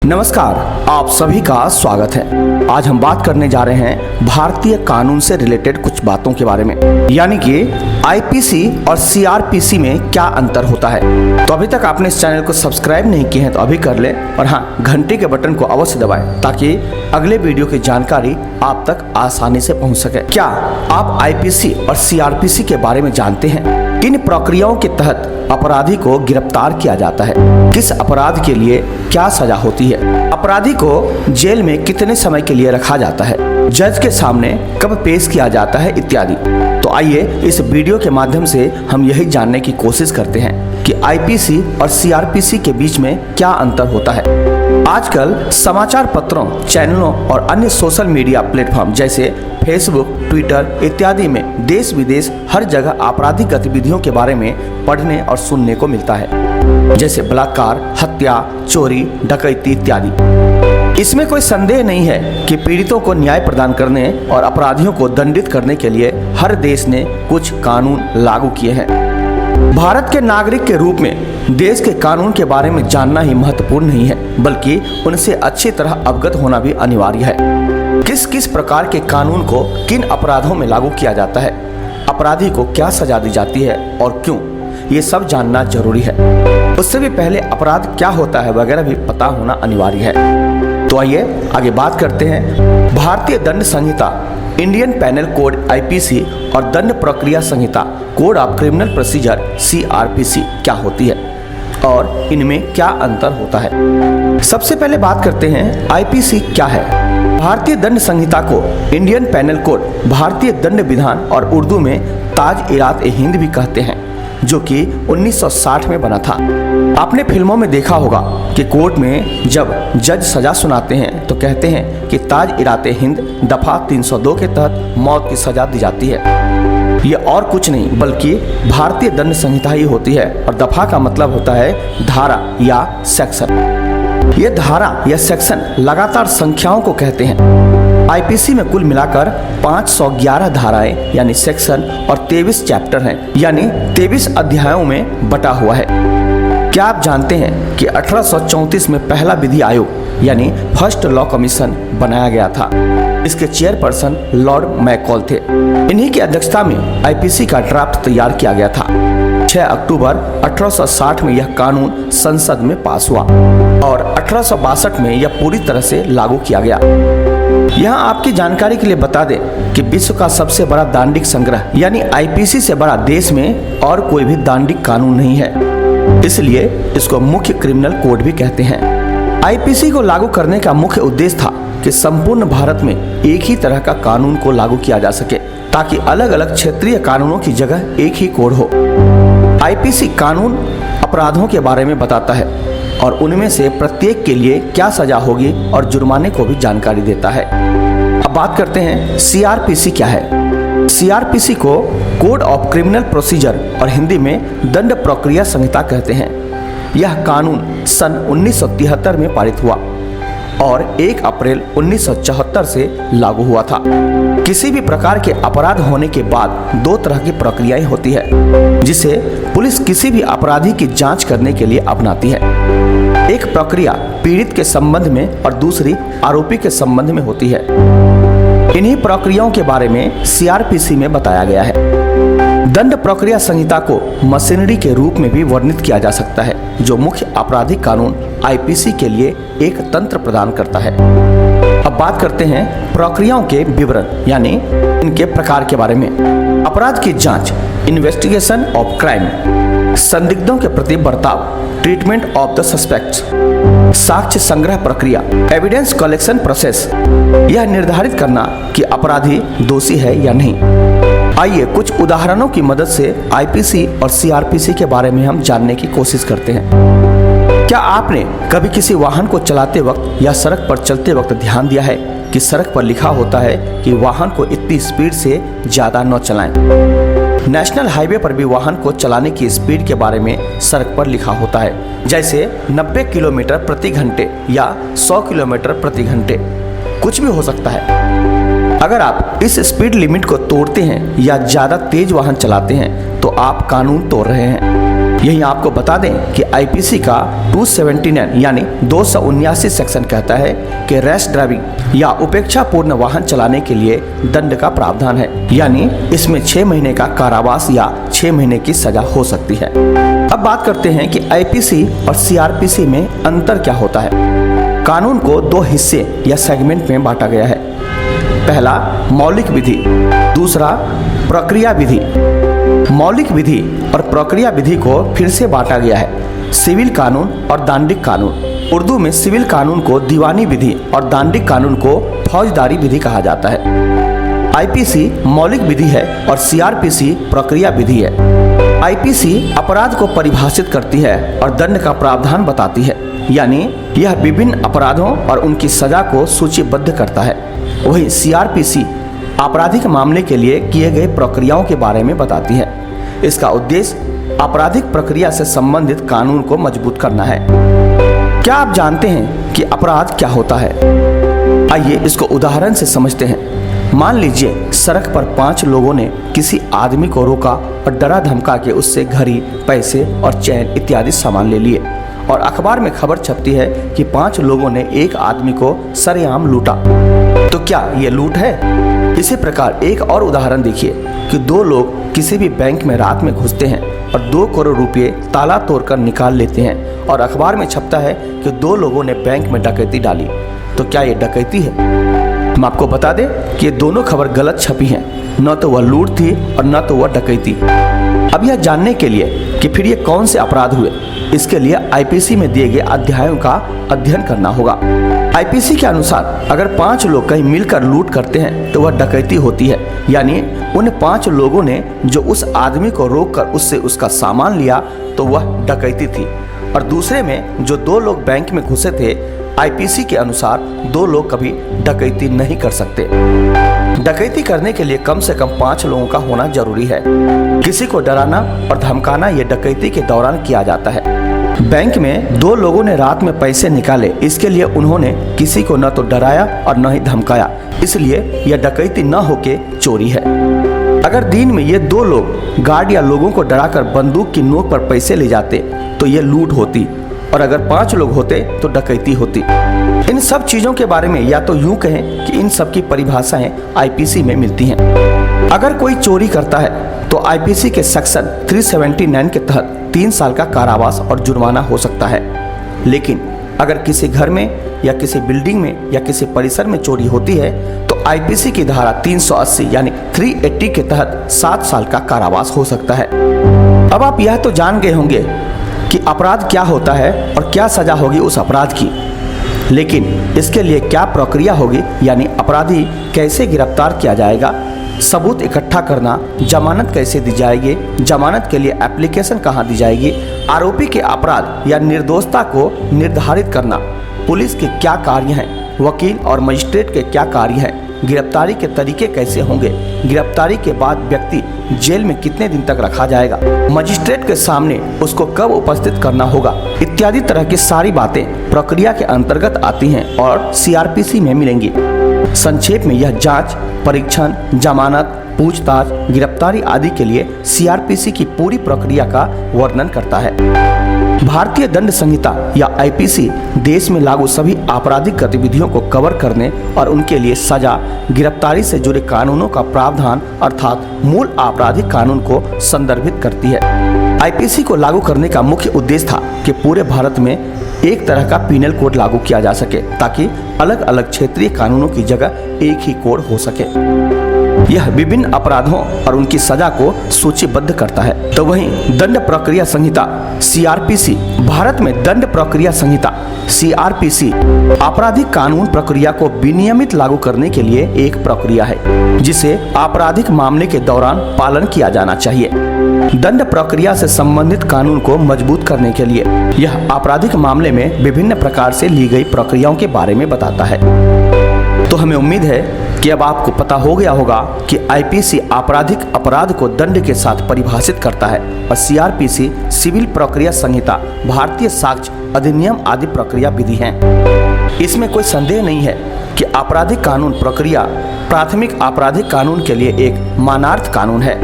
नमस्कार, आप सभी का स्वागत है। आज हम बात करने जा रहे हैं भारतीय कानून से रिलेटेड कुछ बातों के बारे में, यानी कि आईपीसी और सीआरपीसी में क्या अंतर होता है। तो अभी तक आपने इस चैनल को सब्सक्राइब नहीं किए हैं तो अभी कर लें, और हाँ, घंटे के बटन को अवश्य दबाएं ताकि अगले वीडियो की जानकारी आप तक आसानी से पहुंच सके। क्या आप आईपीसी और सीआरपीसी के बारे में जानते हैं? किन प्रक्रियाओं के तहत अपराधी को गिरफ्तार किया जाता है? किस अपराध के लिए क्या सजा होती है? अपराधी को जेल में कितने समय के लिए रखा जाता है? जज के सामने कब पेश किया जाता है, इत्यादि। तो आइए इस वीडियो के माध्यम से हम यही जानने की कोशिश करते हैं कि आईपीसी और सीआरपीसी के बीच में क्या अंतर होता है। आजकल समाचार पत्रों, चैनलों और अन्य सोशल मीडिया प्लेटफॉर्म जैसे फेसबुक, ट्विटर इत्यादि में देश विदेश हर जगह आपराधिक गतिविधियों के बारे में पढ़ने और सुनने को मिलता है, जैसे बलात्कार, हत्या, चोरी, डकैती इत्यादि। इसमें कोई संदेह नहीं है कि पीड़ितों को न्याय प्रदान करने और अपराधियों को दंडित करने के लिए हर देश ने कुछ कानून लागू किए हैं। भारत के नागरिक के रूप में देश के कानून के बारे में जानना ही महत्वपूर्ण नहीं है, बल्कि उनसे अच्छी तरह अवगत होना भी अनिवार्य है। किस किस प्रकार के कानून को किन अपराधों में लागू किया जाता है, अपराधी को क्या सजा दी जाती है और क्यों, ये सब जानना जरूरी है। उससे भी पहले अपराध क्या होता है वगैरह भी पता होना अनिवार्य है। तो आइए आगे बात करते हैं। भारतीय दंड संहिता इंडियन पेनल कोड आईपीसी और दंड प्रक्रिया संहिता code of criminal procedure CrPC क्या होती है और इनमें क्या अंतर होता है। सबसे पहले बात करते हैं आईपीसी क्या है। भारतीय दंड संहिता को इंडियन पेनल कोड, भारतीय दंड विधान और उर्दू में ताज-ए-हिंद भी कहते हैं, जो कि 1960 में बना था। आपने फिल्मों में देखा होगा कि कोर्ट में जब जज सजा सुनाते हैं तो कहते हैं कि ताज-ए-हिंद दफा 302 के तहत मौत की सजा दी जाती है। ये और कुछ नहीं बल्कि भारतीय दंड संहिता ही होती है, और दफा का मतलब होता है धारा या सेक्शन। ये धारा या सेक्शन लगातार संख्याओं को कहते हैं। आईपीसी में कुल मिलाकर 511 धाराएं यानी सेक्शन और 23 चैप्टर हैं, यानी 23 अध्यायों में बटा हुआ है। क्या आप जानते हैं कि 1834 में पहला विधि आयोग यानी फर्स्ट लॉ कमीशन बनाया गया था। इसके चेयरपर्सन लॉर्ड मैकॉल थे। इन्हीं की अध्यक्षता में आईपीसी का ड्राफ्ट तैयार किया गया था। 6 अक्टूबर 1860 में यह कानून संसद में पास हुआ और 1862 में यह पूरी तरह से लागू किया गया। यहाँ आपकी जानकारी के लिए बता दें कि विश्व का सबसे बड़ा दांडिक संग्रह यानी आईपीसी से बड़ा देश में और कोई भी दांडिक कानून नहीं है, इसलिए इसको मुख्य क्रिमिनल कोड भी कहते हैं। आईपीसी को लागू करने का मुख्य उद्देश्य था कि संपूर्ण भारत में एक ही तरह का कानून को लागू किया जा सके, ताकि अलग अलग क्षेत्रीय कानूनों की जगह एक ही कोड हो। आईपीसी कानून अपराधों के बारे में बताता है और उनमें से प्रत्येक के लिए क्या सजा होगी और जुर्माने को भी जानकारी देता है। अब बात करते हैं सीआरपीसी क्या है। सीआरपीसी को कोड ऑफ क्रिमिनल प्रोसीजर और हिंदी में दंड प्रक्रिया संहिता कहते हैं। यह कानून सन 1973 में पारित हुआ और 1 अप्रैल 1974 से लागू हुआ था। किसी भी प्रकार के अपराध होने के बाद 2 तरह की प्रक्रियाएं होती है, जिसे पुलिस किसी भी अपराधी की जांच करने के लिए अपनाती है। एक प्रक्रिया पीड़ित के संबंध में और दूसरी आरोपी के संबंध में होती है। इन्हीं प्रक्रियाओं के बारे में सीआरपीसी में बताया गया है। दंड प्रक्रिया संहिता को मशीनरी के रूप में भी वर्णित किया जा सकता है, जो मुख्य आपराधिक कानून आईपीसी के लिए एक तंत्र प्रदान करता है। अब बात करते हैं प्रक्रियाओं के विवरण यानी इनके प्रकार के बारे में। अपराध की जांच, इन्वेस्टिगेशन ऑफ क्राइम, संदिग्धों के प्रति बर्ताव, ट्रीटमेंट ऑफ द सस्पेक्ट्स, साक्ष्य संग्रह प्रक्रिया, एविडेंस कलेक्शन प्रोसेस, यह निर्धारित करना कि अपराधी दोषी है या नहीं। आइए कुछ उदाहरणों की मदद से आईपीसी और सीआरपीसी के बारे में हम जानने की कोशिश करते हैं। क्या आपने कभी किसी वाहन को चलाते वक्त या सड़क पर चलते वक्त ध्यान दिया है कि सड़क पर लिखा होता है कि वाहन को इतनी स्पीड से ज्यादा न चलाएं। नेशनल हाईवे पर भी वाहन को चलाने की स्पीड के बारे में सड़क पर लिखा होता है, जैसे 90 किलोमीटर प्रति घंटे या 100 किलोमीटर प्रति घंटे, कुछ भी हो सकता है। अगर आप इस स्पीड लिमिट को तोड़ते हैं या ज्यादा तेज वाहन चलाते हैं तो आप कानून तोड़ रहे हैं। यही आपको बता दें कि आईपीसी का 279 यानी 279 सेक्शन कहता है कि रैश ड्राइविंग या उपेक्षापूर्ण वाहन चलाने के लिए दंड का प्रावधान है, यानी इसमें 6 महीने का कारावास या 6 महीने की सजा हो सकती है। अब बात करते हैं कि आईपीसी और सीआरपीसी में अंतर क्या होता है। कानून को 2 हिस्से या सेगमेंट में बांटा गया है। पहला मौलिक विधि, दूसरा प्रक्रिया विधि। मौलिक विधि और प्रक्रिया विधि को फिर से बांटा गया है। सिविल कानून और दांडिक कानून। उर्दू में सिविल कानून को दीवानी विधि और दांडिक कानून को फौजदारी विधि कहा जाता है। आईपीसी मौलिक विधि है और सीआरपीसी प्रक्रिया विधि है। आईपीसी अपराध को परिभाषित करती है और दंड का प्रावधान बताती है, यानी यह विभिन्न अपराधों और उनकी सजा को सूचीबद्ध करता है। वहीं सीआरपीसी आपराधिक मामले के लिए किए गए प्रक्रियाओं के बारे में बताती है। इसका उद्देश्य आपराधिक प्रक्रिया से संबंधित कानून को मजबूत करना है। क्या आप जानते हैं कि अपराध क्या होता है? आइए इसको उदाहरण से समझते हैं। मान लीजिए सड़क पर 5 लोगों ने किसी आदमी को रोका और डरा धमका के उससे घड़ी, पैसे और चैन इत्यादि सामान ले लिए और अखबार में खबर छपती है कि 5 लोगों ने एक आदमी को सरेआम लूटा। तो क्या ये लूट है? इसी प्रकार एक और उदाहरण देखिए कि 2 लोग किसी भी बैंक में रात में घुसते हैं और 2 करोड़ रुपए ताला तोड़कर निकाल लेते हैं और अखबार में छपता है कि 2 लोगों ने बैंक में डकैती डाली। तो क्या ये डकैती है? हम आपको बता दें कि ये दोनों खबर गलत छपी हैं। न तो वह लूट थी और न तो वह डकैती। अब यह जानने के लिए कि फिर ये कौन से अपराध हुए, इसके लिए आईपीसी में दिए गए अध्यायों का अध्ययन करना होगा। आईपीसी के अनुसार अगर 5 लोग कहीं मिलकर लूट करते हैं तो वह डकैती होती है, यानी उन 5 लोगों ने जो उस आदमी को रोककर उससे उसका सामान लिया तो वह डकैती थी। और दूसरे में जो 2 लोग बैंक में घुसे थे, आईपीसी के अनुसार 2 लोग कभी डकैती नहीं कर सकते। डकैती करने के लिए कम से कम 5 लोगों का होना जरूरी है। किसी को डराना और धमकाना ये डकैती के दौरान किया जाता है। बैंक में 2 लोगों ने रात में पैसे निकाले, इसके लिए उन्होंने किसी को न तो डराया और न ही धमकाया, इसलिए यह डकैती न होके चोरी है। अगर दिन में ये 2 लोग गार्ड या लोगों को डराकर बंदूक की नोक पर पैसे ले जाते तो ये लूट होती, और अगर 5 लोग होते तो डकैती होती। इन सब चीजों के बारे में या तो यूं कहें कि इन सब की परिभाषाएं आईपीसी में मिलती हैं। अगर कोई चोरी करता है तो आईपीसी के सेक्शन 379 के तहत 3 साल का कारावास और जुर्माना हो सकता है। लेकिन अगर किसी घर में या किसी बिल्डिंग में या किसी परिसर में चोरी होती है तो आईपीसी की धारा 380 यानी 380 के तहत 7 साल का कारावास हो सकता है। अब आप यह तो जान गए होंगे कि अपराध क्या होता है और क्या सजा होगी उस अपराध की, लेकिन इसके लिए क्या प्रक्रिया होगी, यानी अपराधी कैसे गिरफ्तार किया जाएगा, सबूत इकट्ठा करना, जमानत कैसे दी जाएगी, जमानत के लिए एप्लीकेशन कहाँ दी जाएगी, आरोपी के अपराध या निर्दोषता को निर्धारित करना, पुलिस के क्या कार्य हैं, वकील और मजिस्ट्रेट के क्या कार्य हैं, गिरफ्तारी के तरीके कैसे होंगे, गिरफ्तारी के बाद व्यक्ति जेल में कितने दिन तक रखा जाएगा, मजिस्ट्रेट के सामने उसको कब उपस्थित करना होगा, इत्यादि तरह की सारी बातें प्रक्रिया के अंतर्गत आती हैं और सीआरपीसी में मिलेंगी। संक्षेप में यह जांच, परीक्षण, जमानत, पूछताछ, गिरफ्तारी आदि के लिए सीआरपीसी की पूरी प्रक्रिया का वर्णन करता है। भारतीय दंड संहिता या आईपीसी देश में लागू सभी आपराधिक गतिविधियों को कवर करने और उनके लिए सजा, गिरफ्तारी से जुड़े कानूनों का प्रावधान अर्थात मूल आपराधिक कानून को संदर्भित करती है। आईपीसी को लागू करने का मुख्य उद्देश्य था कि पूरे भारत में एक तरह का पीनल कोड लागू किया जा सके ताकि अलग अलग क्षेत्रीय कानूनों की जगह एक ही कोड हो सके। यह विभिन्न अपराधों और उनकी सजा को सूचीबद्ध करता है। तो वहीं दंड प्रक्रिया संहिता सीआरपीसी भारत में दंड प्रक्रिया संहिता सीआरपीसी आपराधिक कानून प्रक्रिया को विनियमित लागू करने के लिए एक प्रक्रिया है जिसे आपराधिक मामले के दौरान पालन किया जाना चाहिए। दंड प्रक्रिया से संबंधित कानून को मजबूत करने के लिए यह आपराधिक मामले में विभिन्न प्रकार से ली गई प्रक्रियाओं के बारे में बताता है। तो हमें उम्मीद है कि अब आपको पता हो गया होगा कि आईपीसी आपराधिक अपराध को दंड के साथ परिभाषित करता है और सीआरपीसी सिविल प्रक्रिया संहिता भारतीय साक्ष्य अधिनियम आदि प्रक्रिया विधि हैं। इसमें कोई संदेह नहीं है कि आपराधिक कानून प्रक्रिया प्राथमिक आपराधिक कानून के लिए एक मानार्थ कानून है।